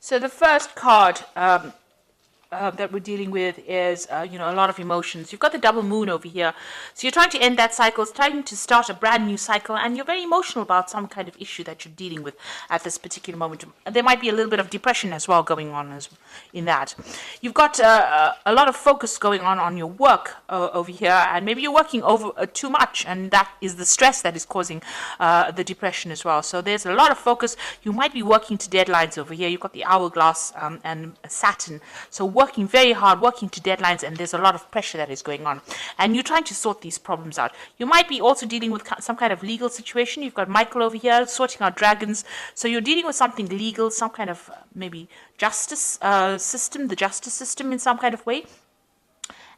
So the first card that we're dealing with is, a lot of emotions. You've got the double moon over here. So you're trying to end that cycle, it's trying to start a brand new cycle, and you're very emotional about some kind of issue that you're dealing with at this particular moment. There might be a little bit of depression as well going on in that. You've got a lot of focus going on your work over here, and maybe you're working over too much, and that is the stress that is causing the depression as well. So there's a lot of focus. You might be working to deadlines over here. You've got the hourglass and Saturn. So working very hard, working to deadlines, and there's a lot of pressure that is going on. And you're trying to sort these problems out. You might be also dealing with some kind of legal situation. You've got Michael over here sorting out dragons. So you're dealing with something legal, some kind of maybe justice system, the justice system in some kind of way.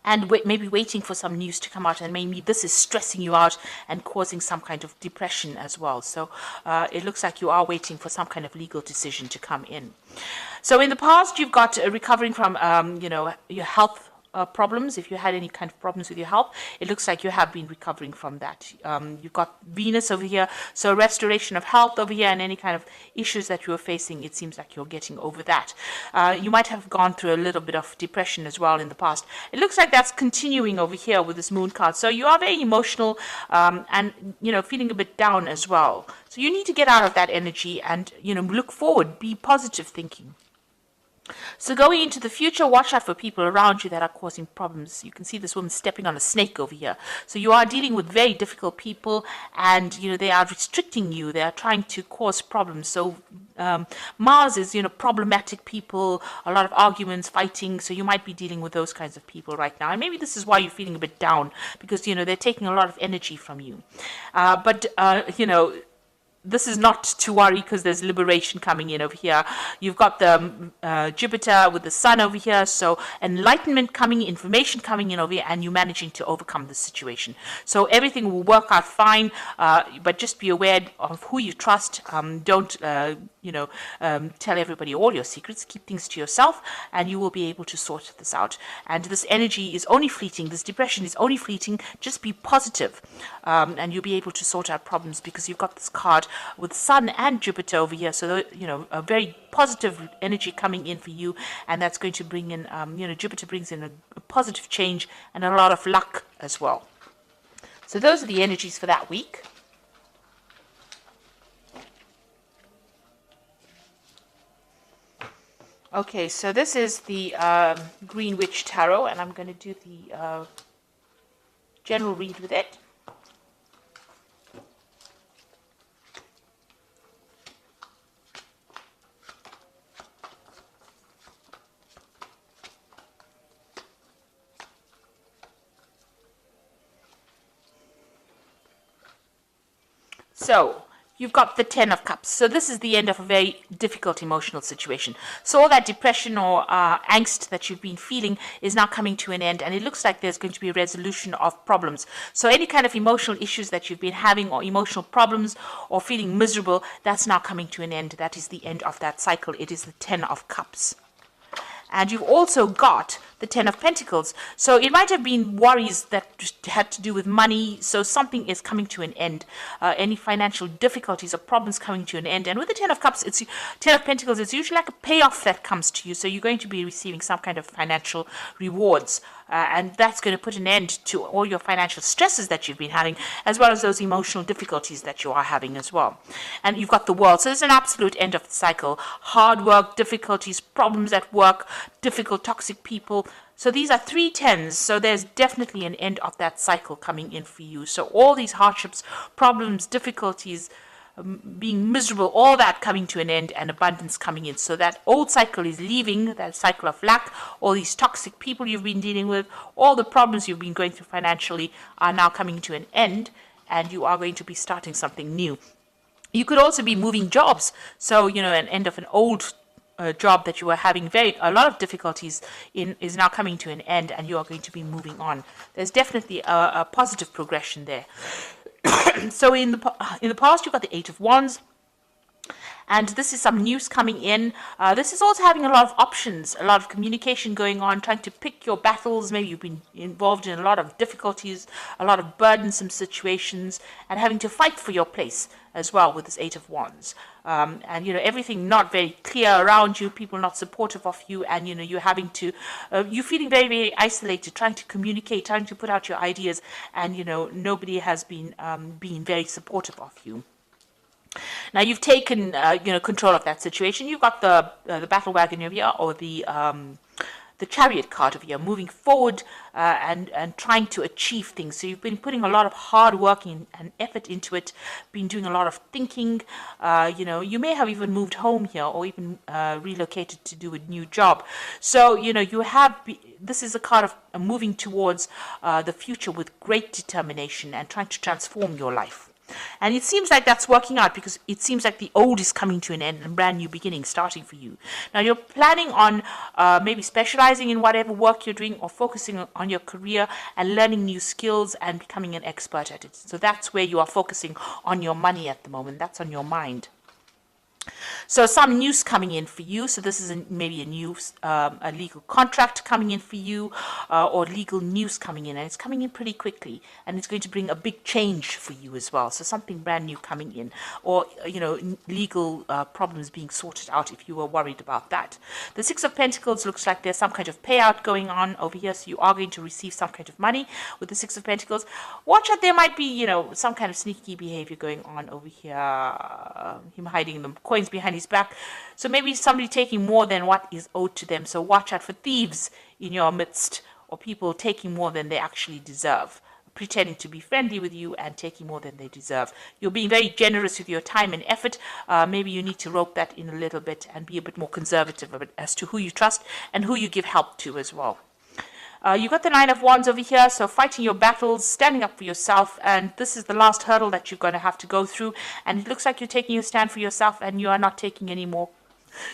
And maybe waiting for some news to come out, and maybe this is stressing you out and causing some kind of depression as well. So it looks like you are waiting for some kind of legal decision to come in. So in the past, you've got recovering from, your health problems. If you had any kind of problems with your health, it looks like you have been recovering from that. You've got Venus over here, so restoration of health over here, and any kind of issues that you were facing, it seems like you're getting over that. You might have gone through a little bit of depression as well in the past. It looks like that's continuing over here with this moon card. So you are very emotional and feeling a bit down as well. So you need to get out of that energy and look forward, be positive thinking. So going into the future, watch out for people around you that are causing problems. You can see this woman stepping on a snake over here. So you are dealing with very difficult people, and they are restricting you. They are trying to cause problems. So Mars is problematic people, a lot of arguments, fighting. So you might be dealing with those kinds of people right now. And maybe this is why you're feeling a bit down, because they're taking a lot of energy from you. This is not to worry, because there's liberation coming in over here. You've got the Jupiter with the Sun over here, so enlightenment coming, information coming in over here, and you managing to overcome the situation. So everything will work out fine, but just be aware of who you trust. Don't tell everybody all your secrets. Keep things to yourself, and you will be able to sort this out. And this energy is only fleeting. This depression is only fleeting. Just be positive, and you'll be able to sort out problems, because you've got this card with Sun and Jupiter over here. So, a very positive energy coming in for you, and that's going to bring in, Jupiter brings in a positive change and a lot of luck as well. So those are the energies for that week. Okay, so this is the Green Witch Tarot, and I'm going to do the general read with it. So you've got the Ten of Cups. So this is the end of a very difficult emotional situation. So all that depression or angst that you've been feeling is now coming to an end, and it looks like there's going to be a resolution of problems. So any kind of emotional issues that you've been having, or emotional problems, or feeling miserable, that's now coming to an end. That is the end of that cycle. It is the Ten of Cups. And you've also got the Ten of Pentacles. So it might have been worries that had to do with money. So something is coming to an end. Any financial difficulties or problems coming to an end. And with the Ten of Cups, Ten of Pentacles, it's usually like a payoff that comes to you. So you're going to be receiving some kind of financial rewards. And that's going to put an end to all your financial stresses that you've been having, as well as those emotional difficulties that you are having as well. And you've got the World. So there's an absolute end of the cycle. Hard work, difficulties, problems at work, difficult, toxic people. So these are 3 tens. So there's definitely an end of that cycle coming in for you. So all these hardships, problems, difficulties, being miserable, all that coming to an end, and abundance coming in. So that old cycle is leaving, that cycle of lack. All these toxic people you've been dealing with, all the problems you've been going through financially are now coming to an end, and you are going to be starting something new. You could also be moving jobs. So, an end of an old job that you were having a lot of difficulties in is now coming to an end, and you are going to be moving on. There's definitely a positive progression there. So in the past, you've got the Eight of Wands, and this is some news coming in. This is also having a lot of options, a lot of communication going on, trying to pick your battles. Maybe you've been involved in a lot of difficulties, a lot of burdensome situations, and having to fight for your place as well with this Eight of Wands. And everything not very clear around you, people not supportive of you, and you're having to you're feeling very, very isolated, trying to communicate, trying to put out your ideas, and nobody has been being very supportive of you. Now you've taken control of that situation. You've got the battle wagon over here, or the chariot card over here, moving forward and trying to achieve things. So you've been putting a lot of hard work and effort into it, been doing a lot of thinking. You may have even moved home here, or even relocated to do a new job. So this is a card of moving towards the future with great determination and trying to transform your life. And it seems like that's working out, because it seems like the old is coming to an end and brand new beginning starting for you. Now you're planning on maybe specializing in whatever work you're doing, or focusing on your career and learning new skills and becoming an expert at it. So that's where you are focusing on your money at the moment. That's on your mind. So some news coming in for you. So this is maybe a new a legal contract coming in for you, or legal news coming in, and it's coming in pretty quickly, and it's going to bring a big change for you as well. So something brand new coming in, or legal problems being sorted out if you were worried about that. The Six of Pentacles looks like there's some kind of payout going on over here, so you are going to receive some kind of money with the Six of Pentacles. Watch out, there might be some kind of sneaky behavior going on over here. Him hiding the coins behind his back. So maybe somebody taking more than what is owed to them. So watch out for thieves in your midst, or people taking more than they actually deserve, pretending to be friendly with you and taking more than they deserve. You're being very generous with your time and effort. Maybe you need to rope that in a little bit and be a bit more conservative as to who you trust and who you give help to as well. You've got the Nine of Wands over here, so fighting your battles, standing up for yourself, and this is the last hurdle that you're going to have to go through, and it looks like you're taking a stand for yourself, and you are not taking any more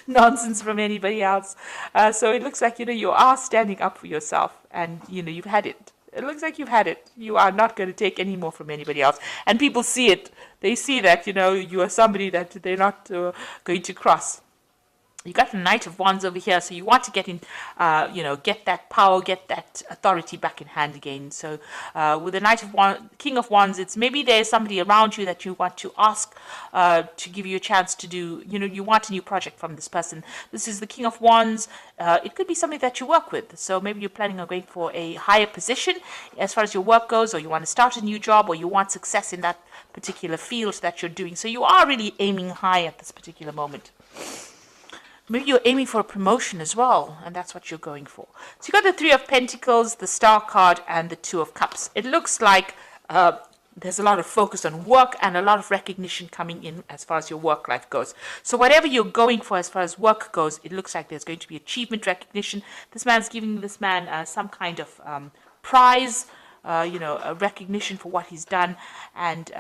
nonsense from anybody else. So it looks like you are standing up for yourself, and you've had it. It looks like you've had it. You are not going to take any more from anybody else, and people see it. They see that you are somebody that they're not going to cross. You got the Knight of Wands over here, so you want to get in, get that power, get that authority back in hand again. So with the King of Wands, it's maybe there's somebody around you that you want to ask to give you a chance to do, you want a new project from this person. This is the King of Wands. It could be somebody that you work with. So maybe you're planning on going for a higher position as far as your work goes, or you want to start a new job, or you want success in that particular field that you're doing. So you are really aiming high at this particular moment. Maybe you're aiming for a promotion as well, and that's what you're going for. So you got the Three of Pentacles, the Star card, and the Two of Cups. It looks like there's a lot of focus on work and a lot of recognition coming in as far as your work life goes. So whatever you're going for as far as work goes, it looks like there's going to be achievement, recognition. This man's giving this man some kind of prize, a recognition for what he's done, and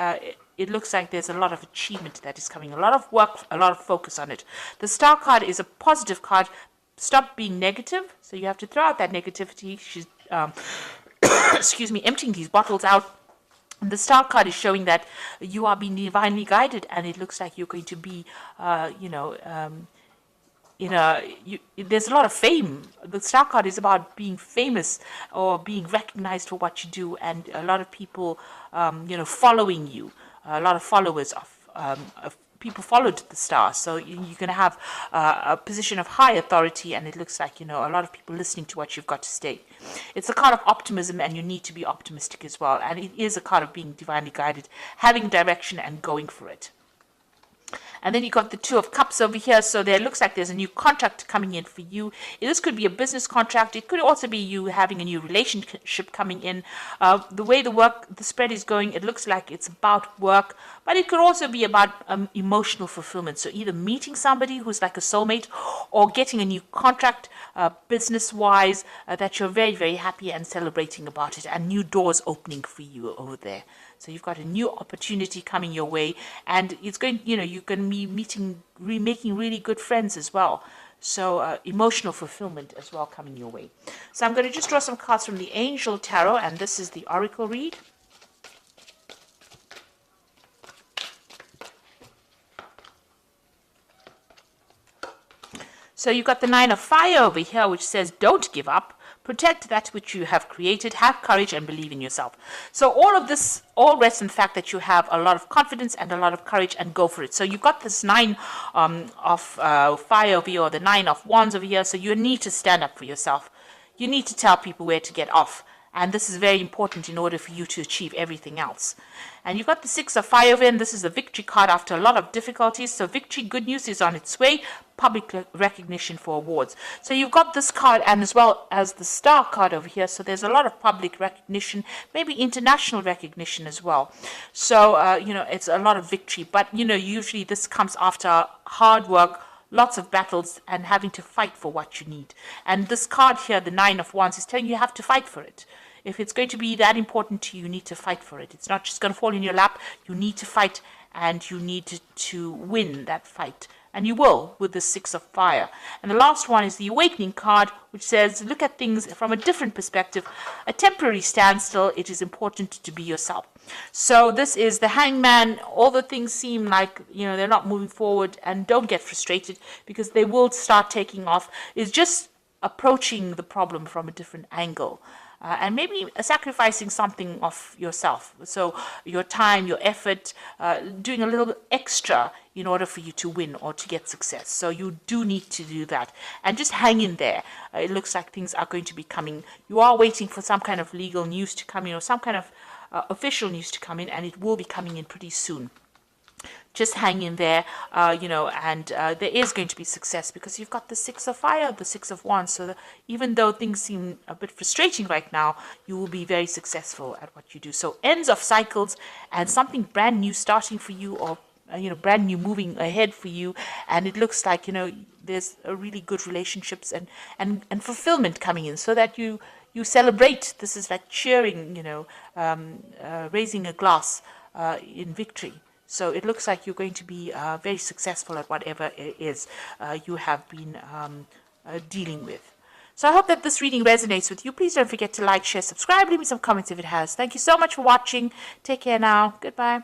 it looks like there's a lot of achievement that is coming, a lot of work, a lot of focus on it. The Star card is a positive card. Stop being negative. So you have to throw out that negativity. She's, excuse me, emptying these bottles out. And the Star card is showing that you are being divinely guided, and it looks like you're going to be, there's a lot of fame. The Star card is about being famous or being recognized for what you do, and a lot of people, following you. A lot of followers of people followed the Star, so you're going to have a position of high authority, and it looks like a lot of people listening to what you've got to say. It's a card of optimism, and you need to be optimistic as well, and it is a card of being divinely guided, having direction and going for it. And then you got the Two of Cups over here. So there looks like there's a new contract coming in for you. This could be a business contract. It could also be you having a new relationship coming in. The way the spread is going, it looks like it's about work, but it could also be about emotional fulfillment. So either meeting somebody who's like a soulmate, or getting a new contract business-wise that you're very, very happy and celebrating about it, and new doors opening for you over there. So you've got a new opportunity coming your way, and it's going, you're going to be making really good friends as well. So emotional fulfillment as well coming your way. So I'm going to just draw some cards from the Angel Tarot, and this is the Oracle read. So you've got the Nine of Fire over here, which says don't give up. Protect that which you have created. Have courage and believe in yourself. So all of this all rests in the fact that you have a lot of confidence and a lot of courage, and go for it. So you've got this Nine of Fire over here, or the Nine of Wands over here. So you need to stand up for yourself. You need to tell people where to get off. And this is very important in order for you to achieve everything else. And you've got the Six of Fire over, and this is a victory card after a lot of difficulties. So victory, good news, is on its way. Public recognition for awards. So you've got this card, and as well as the Star card over here. So there's a lot of public recognition, maybe international recognition as well. So, you know, it's a lot of victory. But, you know, usually this comes after hard work, lots of battles, and having to fight for what you need. And this card here, the Nine of Wands, is telling you have to fight for it. If it's going to be that important to you, you need to fight for it. It's not just going to fall in your lap. You need to fight, and you need to win that fight. And you will with the Six of Fire. And the last one is the Awakening card, which says look at things from a different perspective. A temporary standstill. It is important to be yourself. So this is the Hangman. All the things seem like, you know, they're not moving forward, and don't get frustrated, because they will start taking off. It's just approaching the problem from a different angle. And maybe sacrificing something of yourself. So your time, your effort, doing a little extra in order for you to win or to get success. So you do need to do that. And just hang in there. It looks like things are going to be coming. You are waiting for some kind of legal news to come in, or some kind of official news to come in, and it will be coming in pretty soon. Just hang in there, you know, and there is going to be success, because you've got the Six of Fire, the Six of Wands. So even though things seem a bit frustrating right now, you will be very successful at what you do. So ends of cycles, and something brand new starting for you, or you know, brand new moving ahead for you. And it looks like, you know, there's a really good relationships and fulfillment coming in, so that you celebrate. This is like cheering, you know, raising a glass in victory. So it looks like you're going to be very successful at whatever it is you have been dealing with. So I hope that this reading resonates with you. Please don't forget to like, share, subscribe. Leave me some comments if it has. Thank you so much for watching. Take care now. Goodbye.